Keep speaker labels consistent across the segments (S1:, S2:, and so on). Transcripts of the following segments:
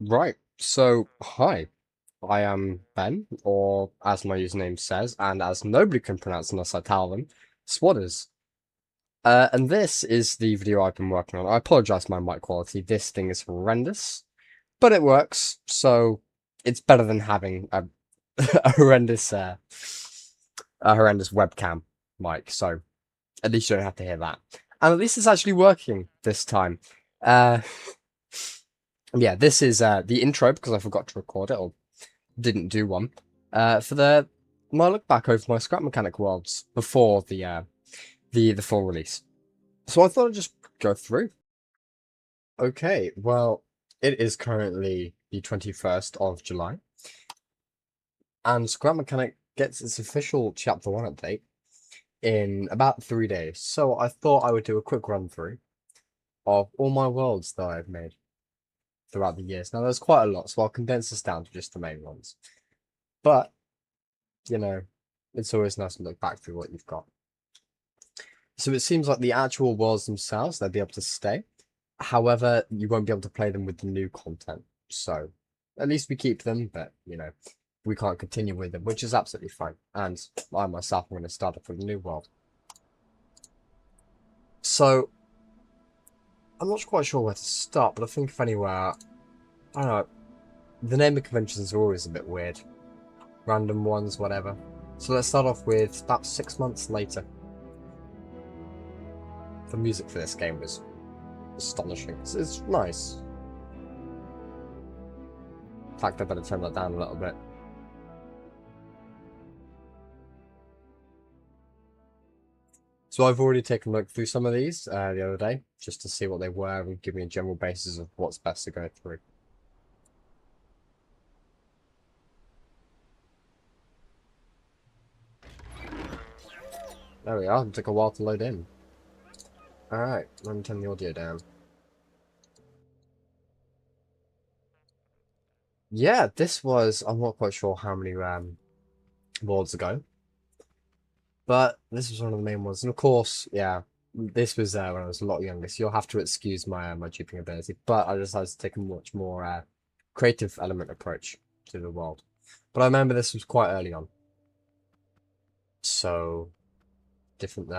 S1: Right, so hi, I am Ben, or as my username says, and as nobody can pronounce unless I tell them, Swatters. And this is the video I've been working on. I apologize for my mic quality. This thing is horrendous, but it works, so it's better than having a horrendous webcam mic. So at least you don't have to hear that, and at least it's actually working this time. Uh, yeah, this is the intro because I forgot to record it, or didn't do one, for my look back over my scrap mechanic worlds before the full release. So I thought I'd just go through. Okay, well, it is currently the 21st of July, and Scrap Mechanic gets its official Chapter 1 update in about 3 days. So I thought I would do a quick run through of all my worlds that I've made throughout the years. Now, there's quite a lot, so I'll condense this down to just the main ones. But, you know, it's always nice to look back through what you've got. So it seems like the actual worlds themselves, they'll be able to stay. However, you won't be able to play them with the new content. So at least we keep them, but, we can't continue with them, which is absolutely fine. And I myself am going to start off with a new world. So I'm not quite sure where to start, but I think if anywhere, I don't know, the naming conventions are always a bit weird. Random ones, whatever. So let's start off with about 6 months later. The music for this game was astonishing. It's nice. In fact, I better turn that down a little bit. So I've already taken a look through some of these the other day, just to see what they were and give me a general basis of what's best to go through. There we are, it took a while to load in. Alright, let me turn the audio down. Yeah, this was, I'm not quite sure how many worlds ago, but this was one of the main ones. And of course, yeah, this was when I was a lot younger, so you'll have to excuse my duping ability. But I decided to take a much more creative element approach to the world. But I remember this was quite early on, so different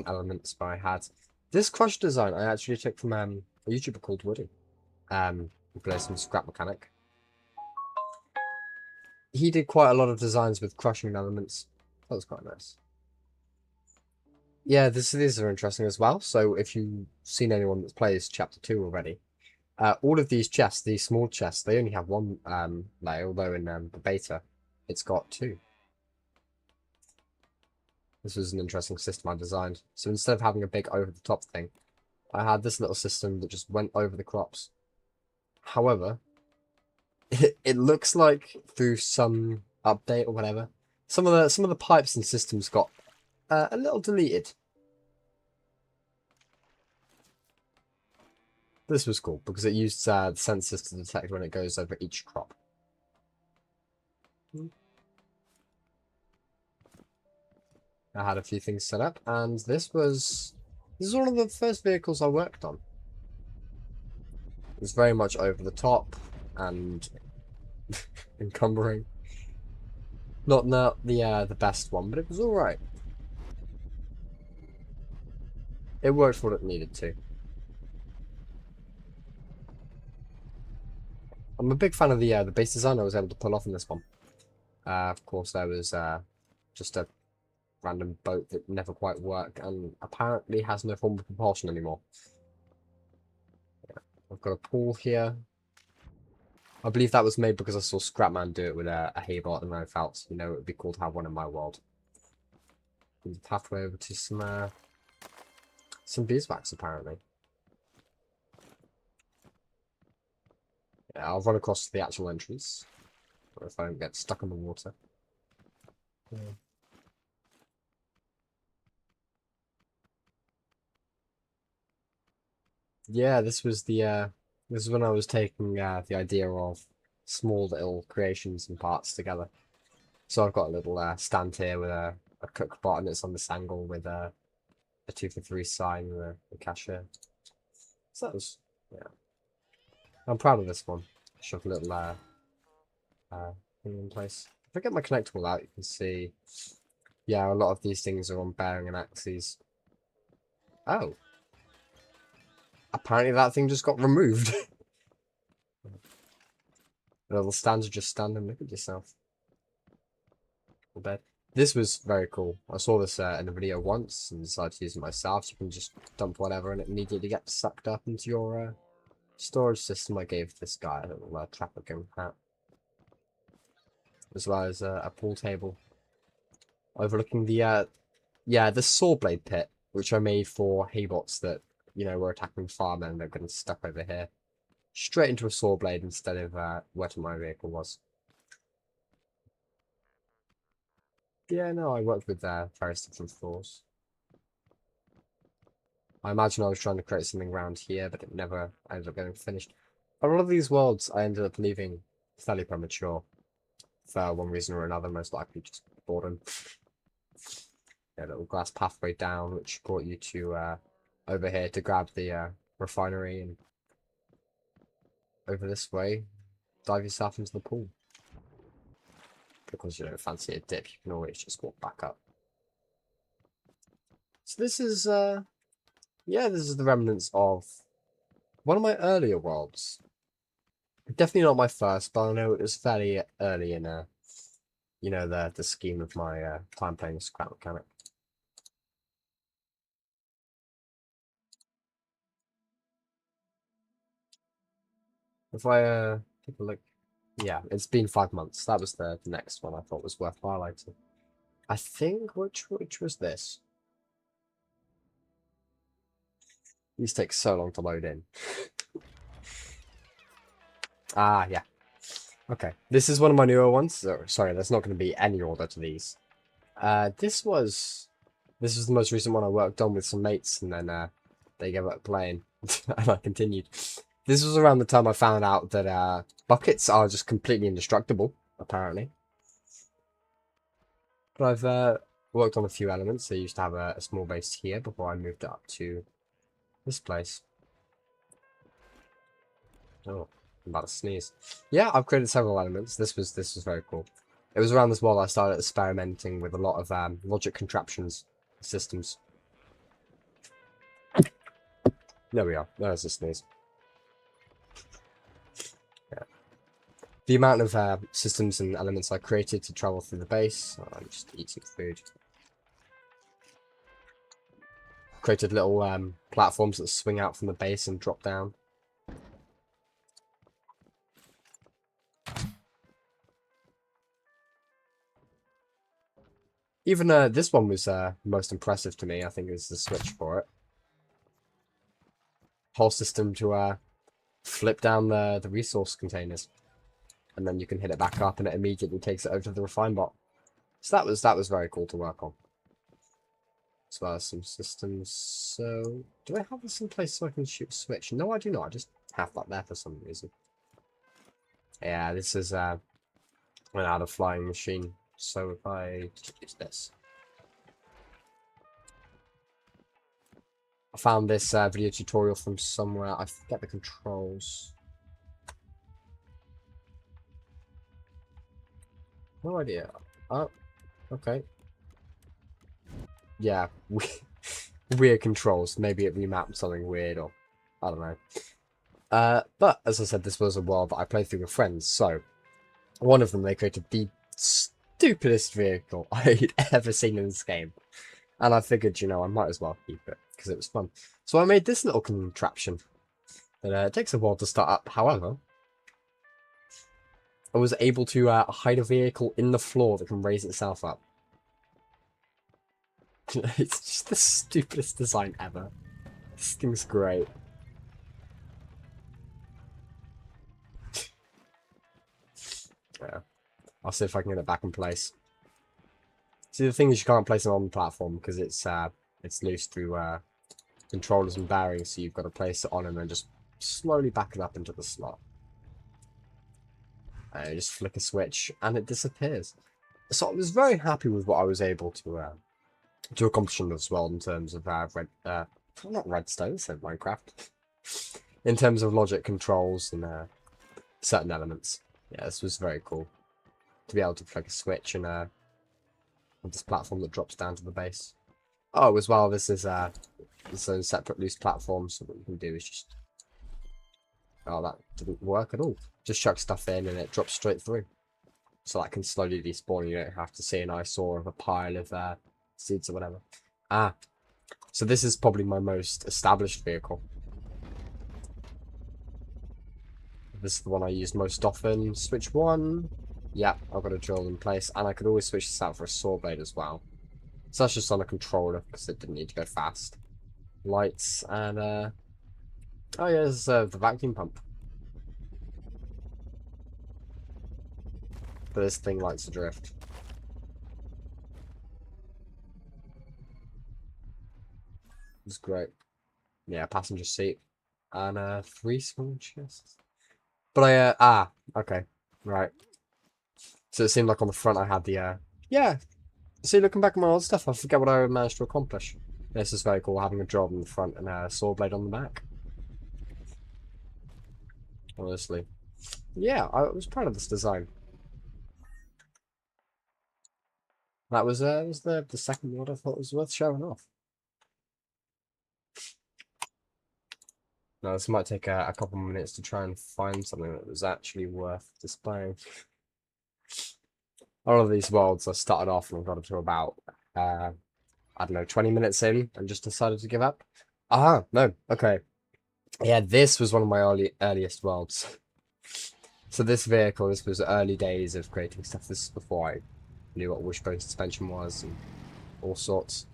S1: elements I had. This crush design I actually took from a YouTuber called Woody, who plays some scrap mechanic. He did quite a lot of designs with crushing elements. That was quite nice. Yeah, these are interesting as well. So if you've seen anyone that plays Chapter 2 already, all of these chests, these small chests, they only have one layer, although in the beta, it's got two. This was an interesting system I designed. So instead of having a big over-the-top thing, I had this little system that just went over the crops. However, it looks like through some update or whatever, some of the pipes and systems got a little deleted. This was cool because it used the sensors to detect when it goes over each crop. I had a few things set up, and this is one of the first vehicles I worked on. It was very much over the top and encumbering. Not the best one, but it was all right. It worked for what it needed to. I'm a big fan of the base design I was able to pull off in this one. Of course, there was just a random boat that never quite worked and apparently has no form of propulsion anymore. Yeah. I've got a pool here. I believe that was made because I saw Scrapman do it with a Haybot and I felt, it would be cool to have one in my world. And the pathway over to some beeswax apparently. Yeah, I'll run across to the actual entrance. Or if I don't get stuck in the water. Yeah. Yeah, this is when I was taking the idea of small little creations and parts together. So I've got a little stand here with a cook bot and it's on this angle with a 2 for 3 sign and a cashier. So that was, yeah. I'm proud of this one. shove a little thing in place. If I get my connectable out, you can see, yeah, a lot of these things are on bearing and axes. Oh. Apparently that thing just got removed. The little stands are just stand and look at yourself. Bed. This was very cool. I saw this in a video once and decided to use it myself. So you can just dump whatever and it immediately gets sucked up into your storage system. I gave this guy a little trafficking hat. As well as a pool table. Overlooking the saw blade pit, which I made for haybots that, you know, were attacking farmers and they're getting stuck over here. Straight into a saw blade instead of where my vehicle was. Yeah, no, I worked with various different floors. I imagine I was trying to create something around here, but it never ended up getting finished. A lot of these worlds I ended up leaving fairly premature. For one reason or another, most likely just boredom. Yeah, little glass pathway down, which brought you to over here to grab the refinery, and over this way, dive yourself into the pool. Because you don't fancy a dip, you can always just walk back up. So this is, yeah, this is the remnants of one of my earlier worlds. Definitely not my first, but I know it was fairly early in, you know, the scheme of my time playing this crap mechanic. If I take a look, yeah, it's been 5 months. That was the next one I thought was worth highlighting. I think which was this. These take so long to load in. Ah, yeah. Okay, this is one of my newer ones. So, sorry, there's not going to be any order to these. This was the most recent one I worked on with some mates, and then they gave up playing, and I continued. This was around the time I found out that buckets are just completely indestructible, apparently. But I've worked on a few elements. I used to have a small base here before I moved up to this place. Oh, I'm about to sneeze. Yeah, I've created several elements. This was very cool. It was around this while I started experimenting with a lot of logic contraptions systems. There we are. There's a sneeze. Yeah. The amount of systems and elements I created to travel through the base. Oh, I'm just eating food. Created little platforms that swing out from the base and drop down. Even this one was most impressive to me. I think it was the switch for it. Whole system to flip down the resource containers, and then you can hit it back up, and it immediately takes it over to the refine bot. So that was very cool to work on. As well as some systems. So do I have this in place so I can shoot switch? No, I do not. I just have that there for some reason. Yeah, this is an out of flying machine. So if I just use this. I found this video tutorial from somewhere. I forget the controls. No idea. Oh, okay. Yeah, weird controls. Maybe it remapped something weird, or I don't know. But as I said, this was a world that I played through with friends. So one of them, they created the stupidest vehicle I'd ever seen in this game, and I figured, you know, I might as well keep it because it was fun. So I made this little contraption. And it takes a while to start up. However, I was able to hide a vehicle in the floor that can raise itself up. It's just the stupidest design ever. This thing's great. Yeah. I'll see if I can get it back in place. See, the thing is you can't place it on the platform because it's loose through controllers and bearings, so you've got to place it on and then just slowly back it up into the slot. And you just flick a switch and it disappears. So I was very happy with what I was able to accomplish in this world in terms of not redstone, so Minecraft. In terms of logic controls and certain elements. Yeah, this was very cool to be able to flick a switch and with this platform that drops down to the base. Oh, as well, this is its own separate loose platform. So what you can do is just, oh, that didn't work at all. Just chuck stuff in and it drops straight through. So that can slowly despawn. You don't have to see an eyesore of a pile of seeds or whatever. Ah, so this is probably my most established vehicle. This is the one I use most often. Switch 1. Yeah, I've got a drill in place. And I could always switch this out for a saw blade as well. So that's just on a controller because it didn't need to go fast. Lights and oh yeah, there's the vacuum pump. But this thing likes to drift. It's great. Yeah, passenger seat. And 3 small chests. But okay. Right. So it seemed like on the front I had the yeah. See, looking back at my old stuff, I forget what I managed to accomplish. This is very cool, having a job in the front and a saw blade on the back. Honestly. Yeah, I was proud of this design. That was the second one I thought was worth showing off. Now, this might take a couple of minutes to try and find something that was actually worth displaying. All of these worlds, I started off and got up to about, I don't know, 20 minutes in and just decided to give up. Ah, no, okay. Yeah, this was one of my earliest worlds. So this vehicle, this was early days of creating stuff. This is before I knew what wishbone suspension was and all sorts.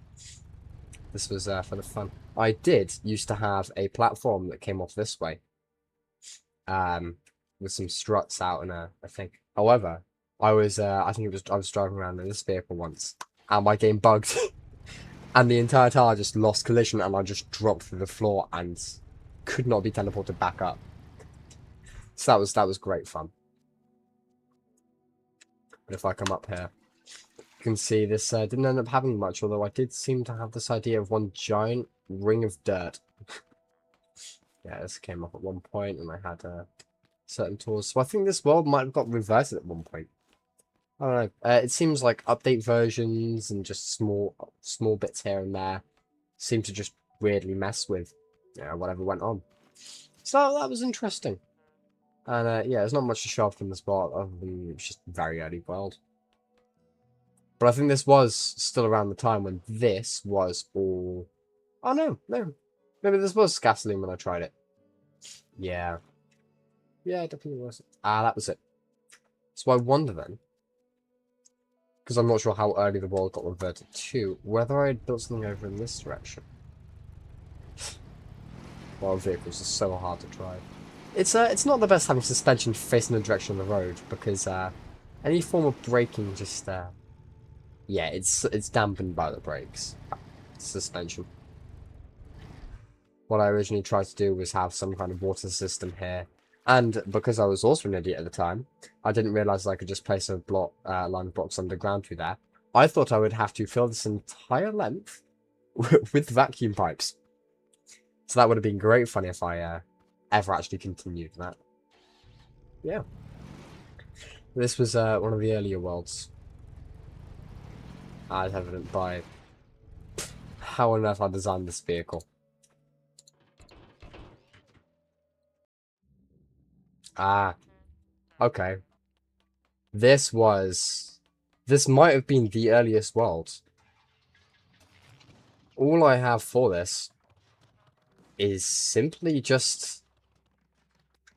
S1: This was for the fun. I did used to have a platform that came off this way, with some struts out and a thing. However, I was I was driving around in this vehicle once, and my game bugged, and the entire tire just lost collision, and I just dropped through the floor and could not be teleported back up. So that was great fun. But if I come up here, you can see this didn't end up having much, although I did seem to have this idea of one giant ring of dirt. Yeah, this came up at one point, and I had certain tools. So I think this world might have got reverted at one point. I don't know. It seems like update versions and just small bits here and there seem to just weirdly mess with whatever went on. So that was interesting. And yeah, there's not much to show off from this world other than it's just a very early world. But I think this was still around the time when this was all... Oh, no. Maybe this was gasoline when I tried it. Yeah. Yeah, it definitely was. Ah, that was it. So I wonder then, because I'm not sure how early the world got reverted to, whether I had built something over in this direction. Well, vehicles are so hard to drive. It's not the best having suspension facing the direction of the road, because any form of braking just yeah, it's dampened by the brakes. Suspension. What I originally tried to do was have some kind of water system here, and because I was also an idiot at the time, I didn't realise I could just place a line of blocks underground through there. I thought I would have to fill this entire length with vacuum pipes. So that would have been great fun if I ever actually continued that. Yeah. This was one of the earlier worlds. As evident by how on earth I designed this vehicle. Ah, okay. This might have been the earliest world. All I have for this is simply just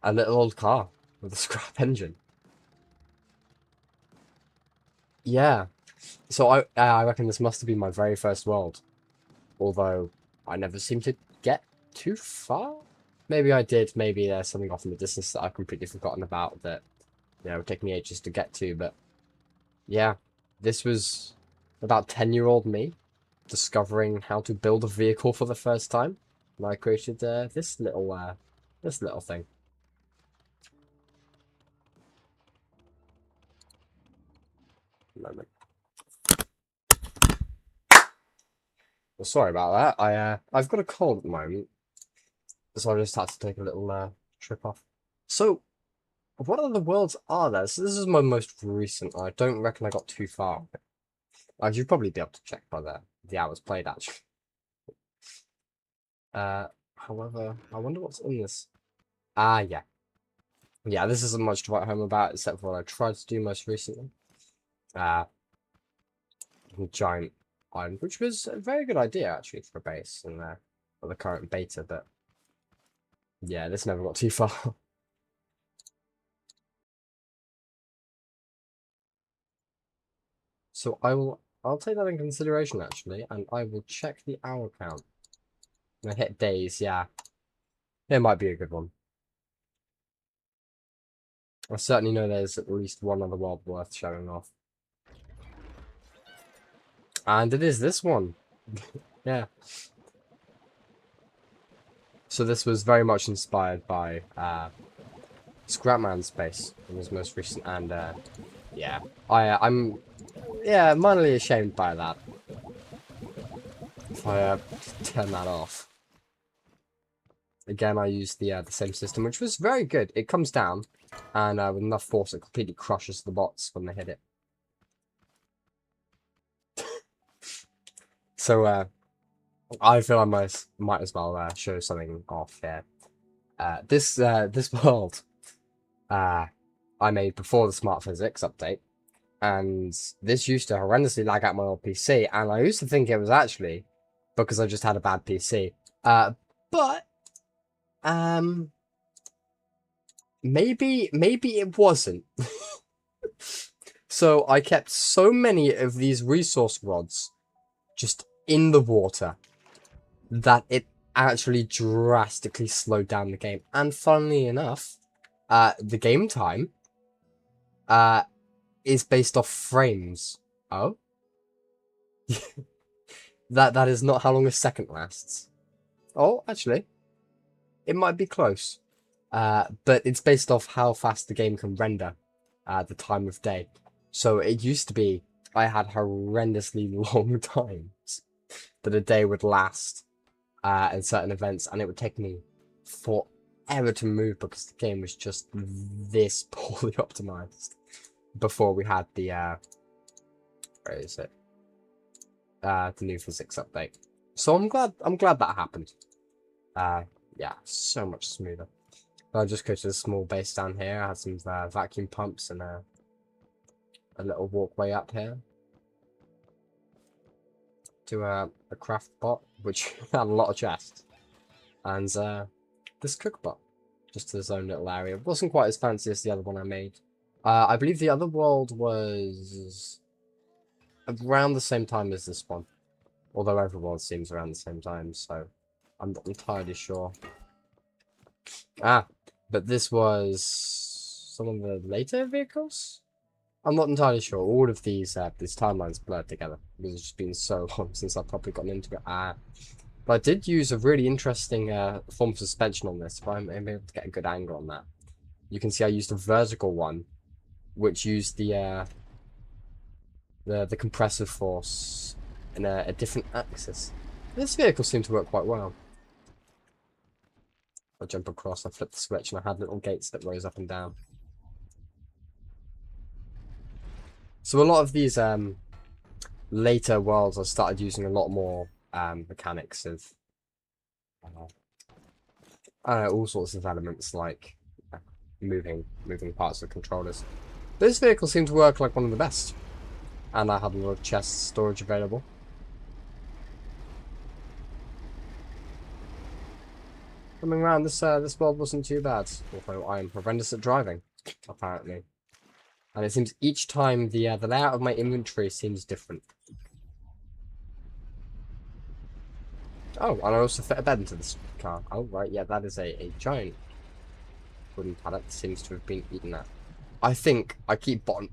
S1: a little old car with a scrap engine. Yeah. So I reckon this must have been my very first world. Although I never seem to get too far. Maybe I did. Maybe there's something off in the distance that I've completely forgotten about that, would take me ages to get to. But yeah, this was about 10-year-old me discovering how to build a vehicle for the first time, and I created this little thing. Moment. Well, sorry about that. I've got a cold at the moment, so I just had to take a little trip off. So What other worlds are there? So this is my most recent. I don't reckon I got too far. I should probably be able to check by the hours played actually. However, I wonder what's in this. Ah, yeah. Yeah, this isn't much to write home about except for what I tried to do most recently. Uh, Giant island, which was a very good idea actually for a base and for the current beta, but yeah, this never got too far. So I'll take that in consideration actually, and I will check the hour count. I hit days, yeah. It might be a good one. I certainly know there's at least one other world worth showing off. And it is this one. Yeah. So this was very much inspired by Scrapman's base in his most recent, and yeah, I'm minorly ashamed by that. If I turn that off. Again, I used the same system, which was very good. It comes down, and with enough force, it completely crushes the bots when they hit it. So I feel I might as well show something off here. This world I made before the Smart Physics update, and this used to horrendously lag out my old PC, and I used to think it was actually because I just had a bad PC. But maybe it wasn't. So I kept so many of these resource rods just in the water that it actually drastically slowed down the game. And funnily enough, the game time is based off frames. Oh? that is not how long a second lasts. Oh, actually, it might be close. But it's based off how fast the game can render at the time of day. So it used to be I had horrendously long times that a day would last in certain events, and it would take me forever to move because the game was just this poorly optimized before we had the where is it? The new physics update. So I'm glad that happened. Yeah, so much smoother. I'll just go to the small base down here. I had some vacuum pumps and a little walkway up here to a craft bot, which had a lot of chests, and this cook bot, just to his own little area. It wasn't quite as fancy as the other one I made. I believe the other world was around the same time as this one, although every world seems around the same time, so I'm not entirely sure. But this was some of the later vehicles? I'm not entirely sure. All of these timelines blurred together because it's just been so long since I've probably gotten into it. But I did use a really interesting form of suspension on this, if I'm able to get a good angle on that. You can see I used a vertical one, which used the compressive force in a different axis. This vehicle seemed to work quite well. I jump across, I flipped the switch, and I had little gates that rose up and down. So a lot of these later worlds, I started using a lot more mechanics of all sorts of elements like moving parts of the controllers. This vehicle seemed to work like one of the best, and I had a lot of chest storage available. Coming around, this world wasn't too bad, although I am horrendous at driving, apparently. And it seems each time the layout of my inventory seems different. Oh, and I also fit a bed into this car. Oh, right, yeah, that is a giant wooden pallet that seems to have been eaten at. I think I keep bottoming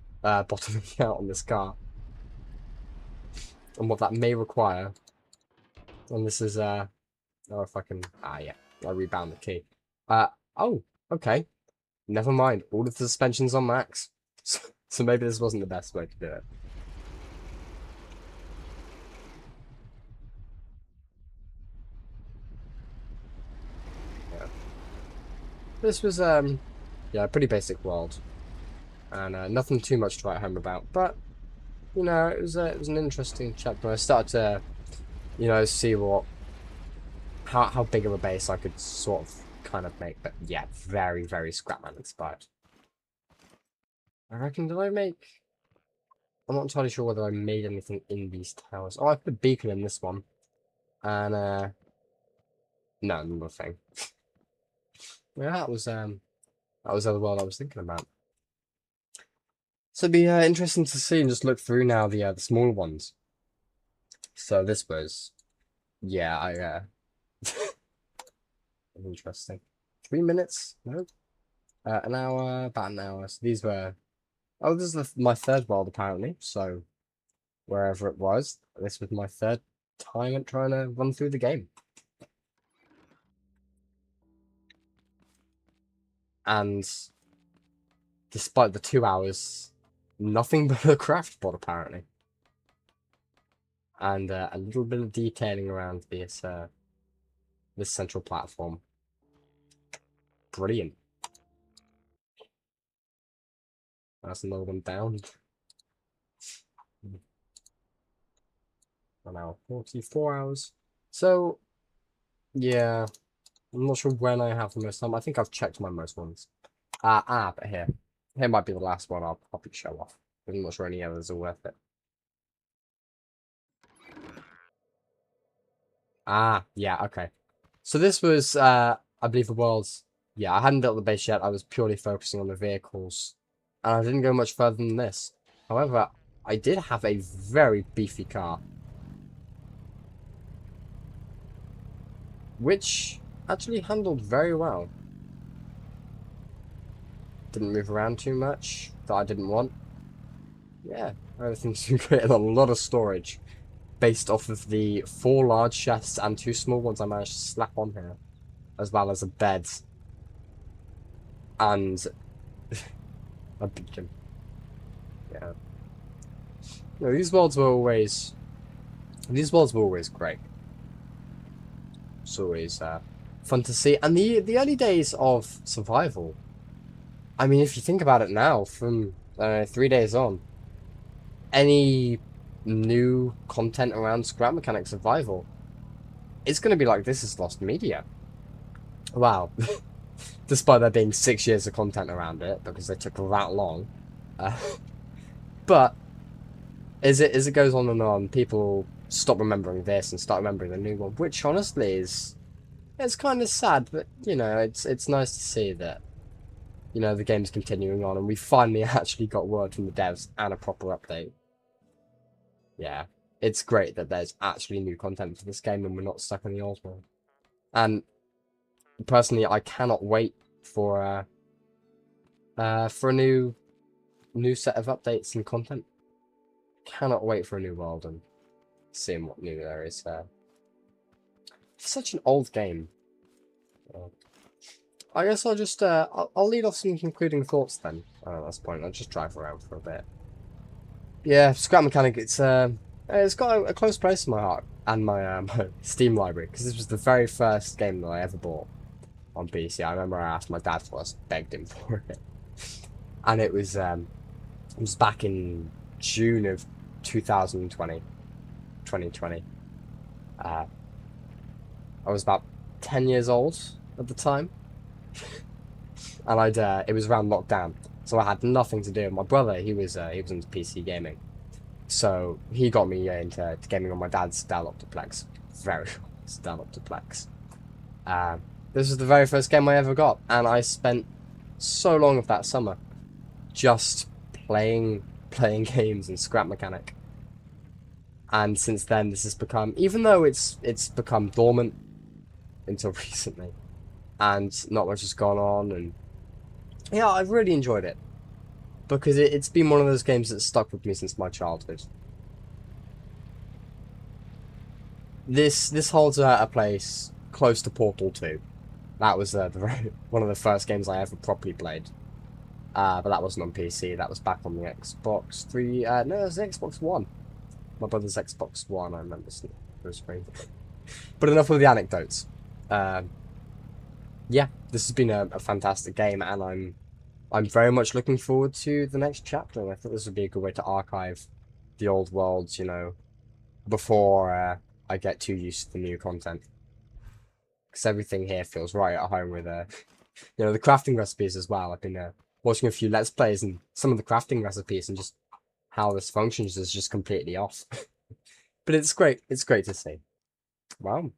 S1: out on this car. And what that may require. And this is, oh, if I can, yeah, I rebound the key. Oh, okay. Never mind, all of the suspension's on max. So maybe this wasn't the best way to do it. Yeah. This was Yeah, pretty basic world, and nothing too much to write home about. But you know, it was an interesting chapter. I started to see how big of a base I could sort of kind of make. But yeah, very very Scrapman inspired. I reckon did I make? I'm not entirely sure whether I made anything in these towers. Oh, I put a beacon in this one, and no, nothing. Yeah, that was the other world I was thinking about. So it'd be interesting to see and just look through now the small ones. So this was, yeah, interesting. 3 minutes? No, an hour, about an hour. So these were. Oh, this is my third world apparently. So wherever it was, this was my third time at trying to run through the game. And despite the 2 hours, nothing but a craft bot apparently, and a little bit of detailing around this central platform. Brilliant. That's another one down. An hour, 44 hours. So yeah, I'm not sure when I have the most time. I think I've checked my most ones. But here might be the last one I'll probably show off. I'm not sure any others are worth it. Yeah, okay. So this was, I believe the world's, yeah, I hadn't built the base yet. I was purely focusing on the vehicles, and I didn't go much further than this. However, I did have a very beefy car, which actually handled very well. Didn't move around too much that I didn't want. Yeah, everything's created a lot of storage based off of the 4 large chests and 2 small ones I managed to slap on here, as well as a bed and a beacon. Yeah. No, these worlds were always great. It's always fun to see. And the early days of survival. I mean, if you think about it now, from 3 days on, any new content around scrap mechanic survival, it's going to be like this is lost media. Wow. Despite there being 6 years of content around it, because they took that long. Uh, but as it goes on and on, people stop remembering this and start remembering the new one, which honestly is it's kind of sad, but you know, it's nice to see that the game's continuing on, and we finally actually got word from the devs and a proper update. Yeah, it's great that there's actually new content for this game, and we're not stuck in the old one. And personally, I cannot wait for a new set of updates and content. Cannot wait for a new world and seeing what new there is there. It's such an old game. I guess I'll just I'll lead off some concluding thoughts then. At this point, I'll just drive around for a bit. Yeah, scrap mechanic. It's got a close place in my heart and my Steam library, because this was the very first game that I ever bought on PC. I remember I asked my dad for it, begged him for it, and it was back in June of 2020. I was about 10 years old at the time, and it was around lockdown, so I had nothing to do. My brother, he was into PC gaming, so he got me into gaming on my dad's Dell Optiplex, very old Dell Optiplex. This was the very first game I ever got, and I spent so long of that summer just playing games and scrap mechanic. And since then, this has become, even though it's become dormant until recently, and not much has gone on, and yeah, I've really enjoyed it, because it's been one of those games that's stuck with me since my childhood. This holds a place close to Portal 2. That was one of the first games I ever properly played. But that wasn't on PC. That was back on the Xbox 3. No, it was the Xbox One. My brother's Xbox One. I remember seeing the screen. But enough with the anecdotes. Yeah, this has been a fantastic game, and I'm very much looking forward to the next chapter. And I thought this would be a good way to archive the old worlds, before I get too used to the new content. Because everything here feels right at home with, the crafting recipes as well. I've been watching a few Let's Plays and some of the crafting recipes and just how this functions is just completely off. But it's great. It's great to see. Wow.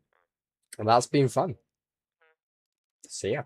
S1: And that's been fun. See ya.